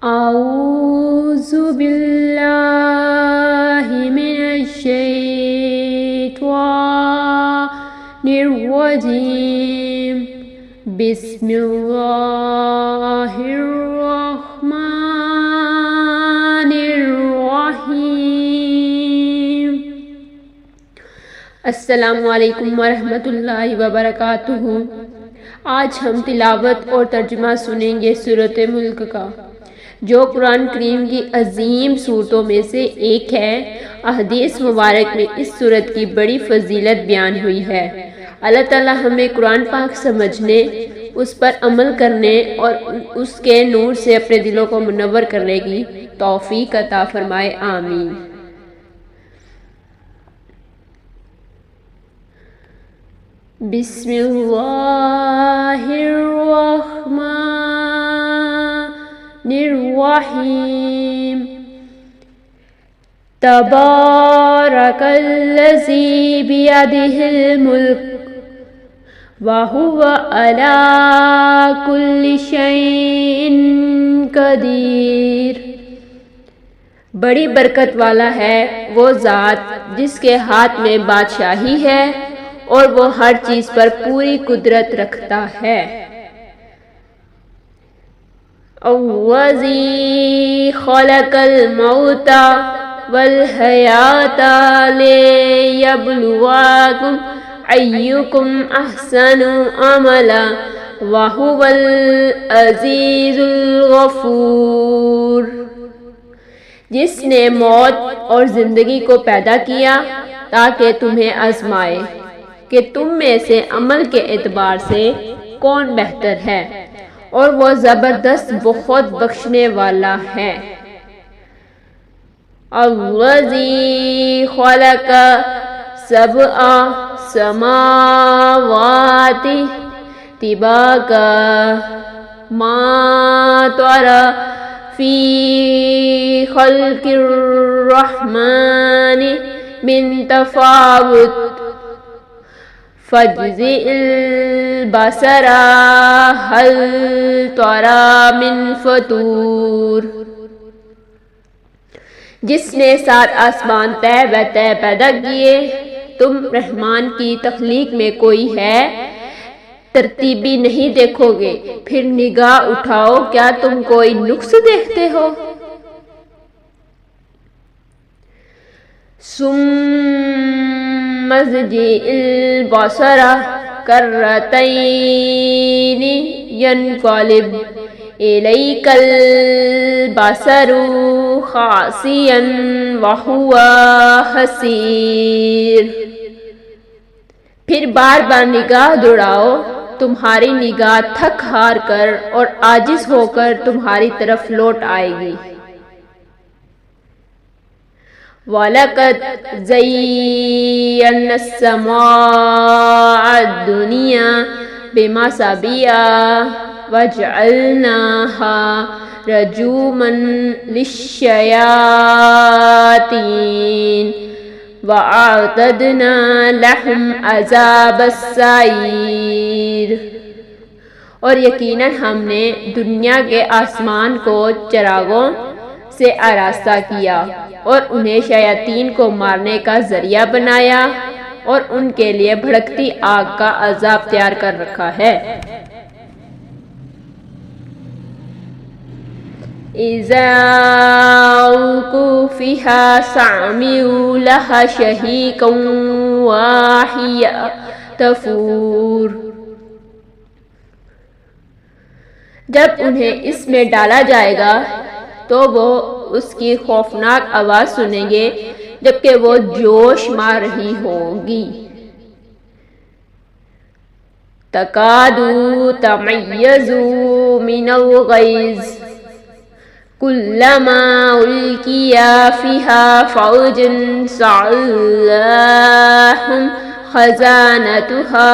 اعوذ باللہ من الشیطان الرجیم بسم اللہ الرحمن الرحیم۔ السلام علیکم ورحمۃ اللہ وبرکاتہ۔ آج ہم تلاوت اور ترجمہ سنیں گے سورۃ ملک کا، جو قرآن کریم کی عظیم صورتوں میں سے ایک ہے۔ احادیث مبارک میں اس صورت کی بڑی فضیلت بیان ہوئی ہے۔ اللہ تعالی ہمیں قرآن پاک سمجھنے، اس پر عمل کرنے اور اس کے نور سے اپنے دلوں کو منور کرنے کی توفیق عطا فرمائے، آمین۔ بسم اللہ الرحمن الرحیم۔ تبارک الذی بیدہ الملک وہو علی کل شیء قدیر۔ بڑی برکت والا ہے وہ ذات جس کے ہاتھ میں بادشاہی ہے اور وہ ہر چیز پر پوری قدرت رکھتا ہے۔ الذی خلق الموت والحیاۃ لیبلوکم ایکم احسن عملا وہو العزیز الغفور۔ جس نے موت اور زندگی کو پیدا کیا تاکہ تمہیں آزمائے کہ تم میں سے عمل کے اعتبار سے کون بہتر ہے، اور وہ زبردست بہت بخشنے والا ہے۔ الذی خلق سبع سماوات طباقا ما ترى فی خلق الرحمن من تفاوت فاجزع البصر هل ترى من فطور۔ جس نے 7 آسمان طے و طے پیدا کیے، تم رحمان کی تخلیق میں کوئی ہے ترتیبی نہیں دیکھو گے، پھر نگاہ اٹھاؤ، کیا تم کوئی نقص دیکھتے ہو؟ ثم ارجع البصر کرتین ينقلب إلیک البصر خاسئا وهو حسیر۔ پھر بار بار نگاہ دوڑاؤ، تمہاری نگاہ تھک ہار کر اور عاجز ہو کر تمہاری طرف لوٹ آئے گی۔ وَلَقَدْ زَيَّنَّا السَّمَاءَ الدُّنْيَا بِمَصَابِيحَ وَجَعَلْنَاهَا رُجُومًا لِلشَّيَاطِينِ وَأَعْتَدْنَا لَهُمْ عَذَابَ السَّعِيرِ۔ اور یقیناً ہم نے دنیا کے آسمان کو چراغوں سے آراستہ کیا اور انہیں شیاطین کو مارنے کا ذریعہ بنایا، اور ان کے لیے بھڑکتی آگ کا عذاب تیار کر رکھا ہے۔ اذا القوا فیہا سمعوا لہا شہیقا وہی تفور۔ جب انہیں اس میں ڈالا جائے گا تو وہ اس کی خوفناک آواز سنیں گے جبکہ وہ جوش مار رہی ہوگی۔ تکاد تمیز من الغیظ کلما القی فیہا فوج سألہم خزانتہا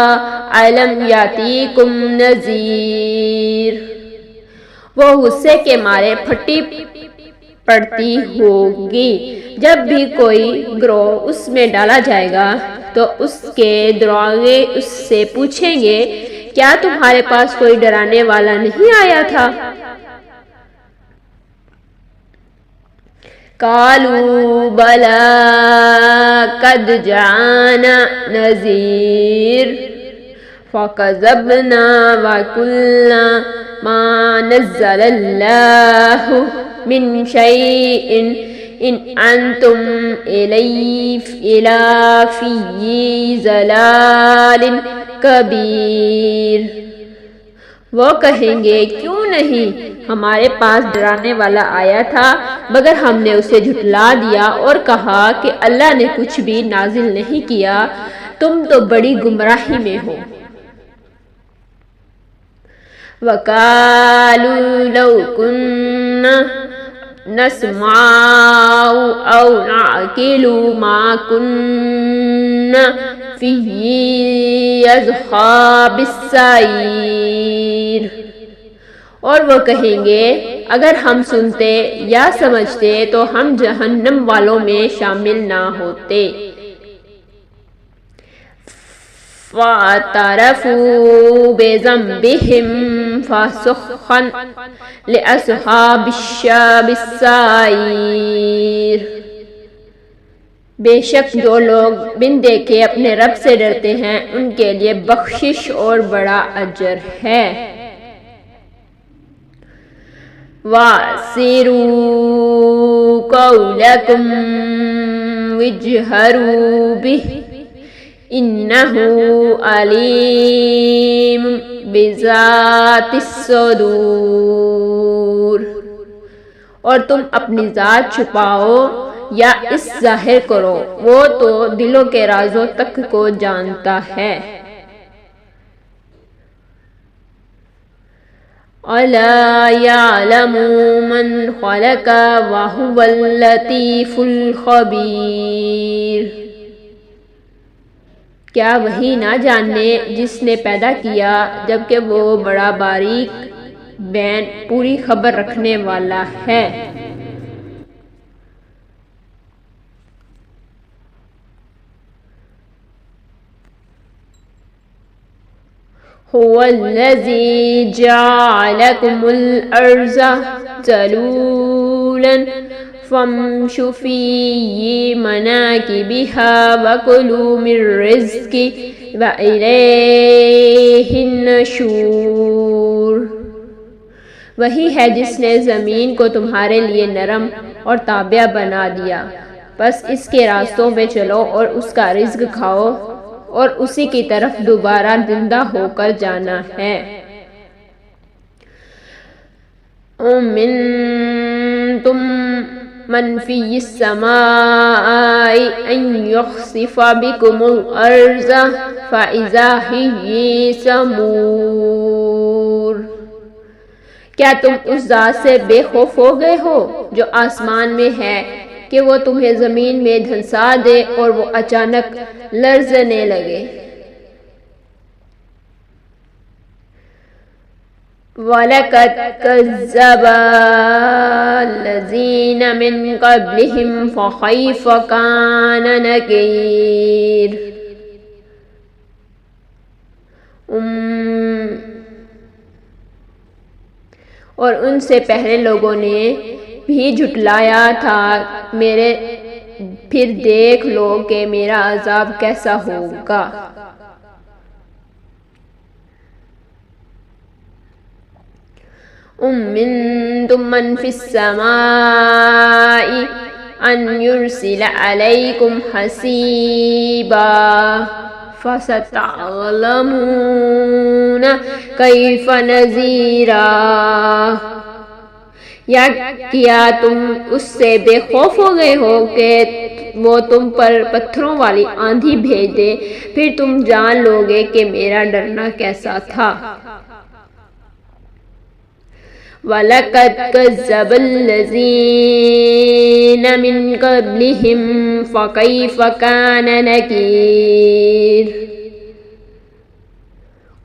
الم یاتیکم نذیر۔ وہ غصے کے مارے پھٹی پڑتی ہوگی۔ جب بھی کوئی گروہ اس میں ڈالا جائے گا تو اس کے دروازے اس سے پوچھیں گے، کیا تمہارے پاس کوئی ڈرانے والا نہیں آیا تھا؟ قالوا بلى قد جاءنا نذير فكذبنا وقلنا ما نزل الله من شيء إن أنتم إلا في ضلال كبير۔ وہ کہیں گے کیوں نہیں ہمارے پاس ڈرانے والا آیا تھا مگر ہم نے اسے جھٹلا دیا اور کہا کہ اللہ نے کچھ بھی نازل نہیں کیا، تم تو بڑی گمراہی میں ہو۔ وَقَالُوا لَوْ كُنَّا نَسْمَعُ أَوْ نَعْقِلُ مَا كُنَّا فِي أَصْحَابِ السَّعِيرِ۔ اور وہ کہیں گے اگر ہم سنتے یا سمجھتے تو ہم جہنم والوں میں شامل نہ ہوتے۔ فَاعْتَرَفُوا بِذَنبِهِمْ فَسُحْقًا لِأَصْحَابِ السَّعِيرِ۔ بے شک جو لوگ بن دیکھے اپنے رب سے ڈرتے ہیں ان کے لیے بخشش اور بڑا اجر ہے۔ وَأَسِرُّوا قَوْلَكُمْ وَاجْهَرُوا بِهِ إِنَّهُ عَلِيمٌ بِذَاتِ الصُّدُورِ۔ اور تم اپنی ذات چھپاؤ یا اس ظاہر کرو، وہ تو دلوں کے رازوں تک کو جانتا ہے۔ أَلَا يَعْلَمُ مَنْ خَلَقَ وَهُوَ اللَّطِيفُ الْخَبِيرُ۔ کیا وہی نہ جاننے جس نے پیدا کیا جبکہ وہ بڑا باریک بین پوری خبر رکھنے والا ہے۔ هو الذي جعلكم الأرض ذلولا فامشوا في مناكبها وكلوا من رزقه وإليه النشور۔ وہی ہے جس نے زمین کو تمہارے لیے نرم اور تابع بنا دیا، بس اس کے راستوں میں چلو اور اس کا رزق کھاؤ اور اسی کی طرف دوبارہ زندہ ہو کر جانا ہے۔ أَمِنْتُمْ مَنْ فِي السَّمَاءِ أَنْ يَخْسِفَ بِكُمُ الْأَرْضَ فَإِذَا هِيَ تَمُورُ۔ کیا تم اس ذات سے بے خوف ہو گئے ہو جو آسمان میں ہے کہ وہ تمہیں زمین میں دھنسا دے اور وہ اچانک لرزنے لگے۔ وَلَقَدْ كَذَّبَ الَّذِينَ مِن قَبْلِهِمْ فَكَيْفَ كَانَ نَكِيرِ۔ اور ان سے پہلے لوگوں نے بھی جھٹلایا تھا میرے، پھر دیکھ لو کہ میرا عذاب کیسا ہوگا۔ أَمِنْتُمْ مَنْ فِي السَّمَاءِ أَنْ يُرْسِلَ عَلَيْكُمْ حَسِيبًا فَسَتَعْلَمُونَ كَيْفَ نَذِيرِ۔ یا کیا تم اس سے بے خوف ہو گئے ہو کہ وہ تم پر پتھروں والی آندھی بھیج دے، پھر تم جان لوگے کہ میرا ڈرنا کیسا تھا۔ وَلَقَدْ كَذَّبَ الَّذِينَ مِن قَبْلِهِمْ فَكَيْفَ كَانَ نَكِيرِ۔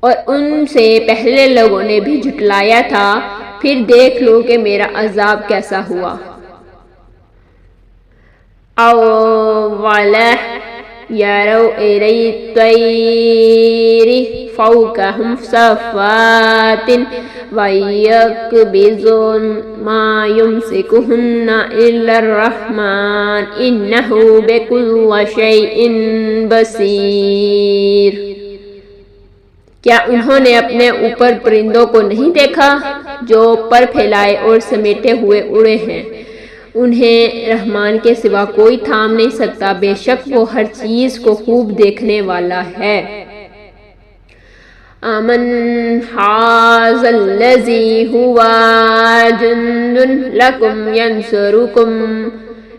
اور ان سے پہلے لوگوں نے بھی جھٹلایا تھا، پھر دیکھ لو کہ میرا عذاب کیسا ہوا۔ يروا إلي الطير فوقهم صفات ويقبضن ما يمسكهن إلا الرحمن إنه بكل شيء بصير۔ کیا انہوں نے اپنے اوپر پرندوں کو نہیں دیکھا جو پر پھیلائے اور سمیٹے ہوئے اڑے ہیں؟ انہیں رحمان کے سوا کوئی تھام نہیں سکتا، بے شک وہ ہر چیز کو خوب دیکھنے والا ہے۔ امن ھذا الذی ھوا جند لکم ینصرکم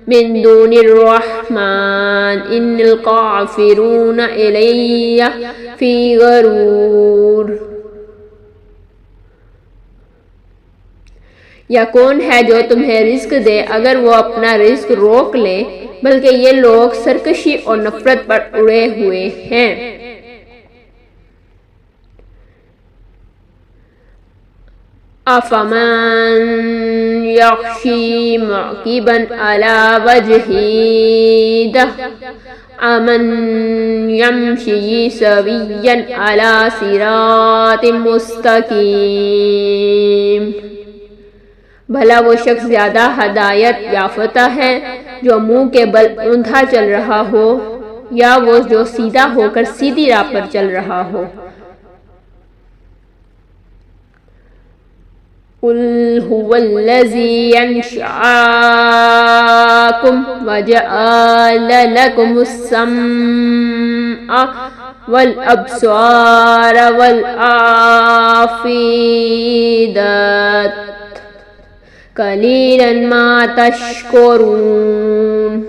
من دون الرحمن ان الکافرون الی فی غرور۔ یا کون ہے جو تمہیں رزق دے اگر وہ اپنا رزق روک لے، بلکہ یہ لوگ سرکشی اور نفرت پر اڑے ہوئے ہیں۔ افمن یخشی معکبا علی وجہہ امن یمشی سویا علی صراط مستقیم۔ بھلا وہ شخص زیادہ ہدایت یافتہ ہے جو منہ کے بل اوندھا چل رہا ہو، یا وہ جو سیدھا ہو کر سیدھی راہ پر چل رہا ہو؟ قل هو الذی انشأکم وجعل لکم السمع والابصار والافئدۃ قلیلا ما تشکرون۔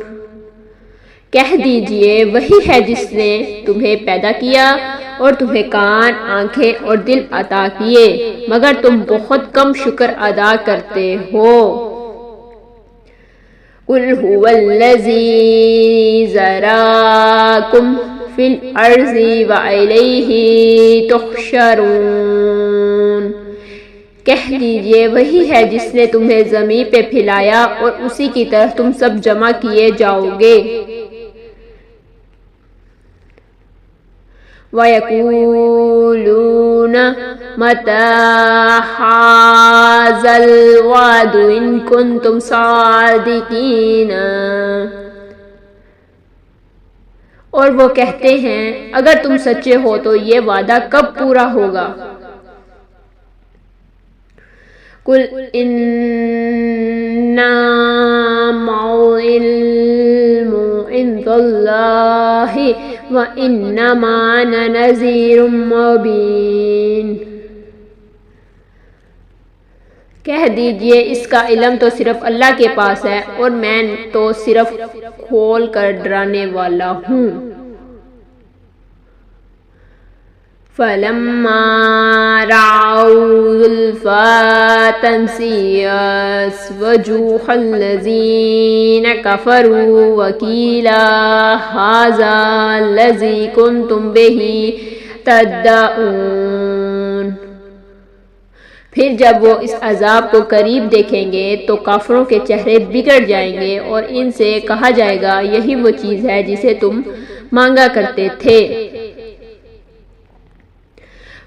کہہ دیجئے وہی ہے جس نے تمہیں پیدا کیا اور تمہیں کان، آنکھیں اور دل عطا کیے، مگر تم بہت کم شکر ادا کرتے ہو۔ قل هو الذی ذراکم فی الارض والیہ تحشرون۔ کہہ دیجئے وہی ہے جس نے تمہیں زمین پہ پھیلایا اور اسی کی طرف تم سب جمع کیے جاؤ گے۔ وَيَقُولُونَ مَتَى هَذَا الْوَعْدُ إِن كُنتُمْ صَادِقِينَ۔ اور وہ کہتے ہیں اگر تم سچے ہو تو یہ وعدہ کب پورا ہوگا؟ قُلْ إِنَّمَا الْعِلْمُ عِندَ اللَّهِ وَإِنَّمَا أَنَا نَذِيرٌ مُبِينٌ۔ کہہ دیجئے اس کا علم تو صرف اللہ کے پاس ہے اور میں تو صرف کھول کر ڈرانے والا ہوں۔ فَلَمَّا رَأَوْا زُلْفَةً سِيئَتْ وُجُوهُ الَّذِينَ كَفَرُوا وَقِيلَ هَذَا الَّذِي كُنتُمْ بِهِ تَدَّعُونَ۔ پھر جب وہ اس عذاب کو قریب دیکھیں گے تو کافروں کے چہرے بگڑ جائیں گے اور ان سے کہا جائے گا یہی وہ چیز ہے جسے تم مانگا کرتے تھے۔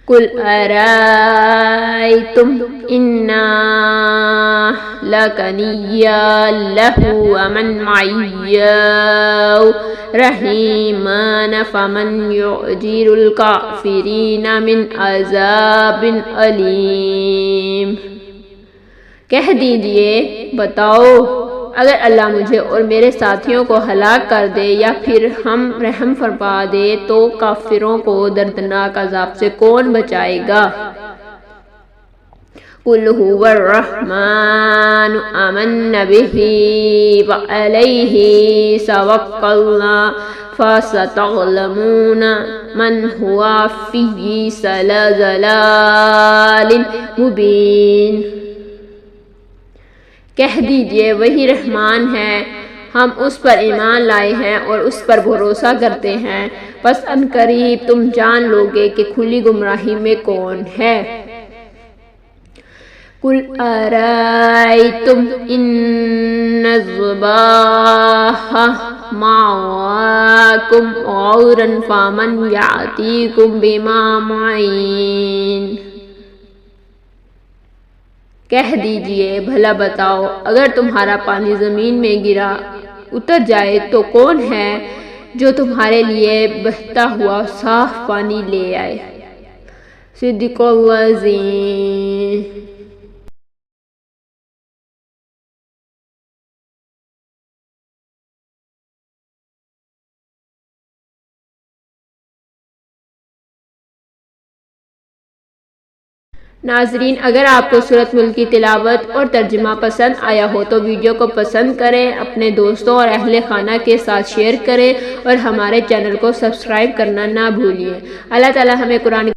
قُلْ أَرَأَيْتُمْ إِنْ أَهْلَكَنِيَ اللَّهُ وَمَنْ مَعِيَ رَحِيمًا فَمَنْ يُعْجِرُ الْكَافِرِينَ مِنْ عَذَابٍ أَلِيمٍ۔ کہہ دیجئے بتاؤ اگر اللہ مجھے اور میرے ساتھیوں کو ہلاک کر دے یا پھر ہم رحم فرما دے تو کافروں کو دردناک عذاب سے کون بچائے گا؟ قُلْ هُوَ الرَّحْمَنُ آمَنَّ بِهِ وَعَلَيْهِ تَوَكَّلْنَا فَسَتَعْلَمُونَ مَنْ هُوَ فِي ضَلَالٍ مُبِينٍ۔ کہہ دیجئے وہی رحمان ہے، ہم اس پر ایمان لائے ہیں اور اس پر بھروسہ کرتے ہیں، پس عنقریب تم جان لوگے کہ کھلی گمراہی میں کون ہے۔ قل أرأيتم إن الصباح معواكم غورا فمن يأتيكم بماء معين۔ کہہ دیجئے بھلا بتاؤ اگر تمہارا پانی زمین میں گرا اتر جائے تو کون ہے جو تمہارے لیے بہتا ہوا صاف پانی لے آئے۔ صدق اللہ العظیم۔ ناظرین، اگر آپ کو سورۃ ملک کی تلاوت اور ترجمہ پسند آیا ہو تو ویڈیو کو پسند کریں، اپنے دوستوں اور اہل خانہ کے ساتھ شیئر کریں اور ہمارے چینل کو سبسکرائب کرنا نہ بھولیے۔ اللہ تعالی ہمیں قرآن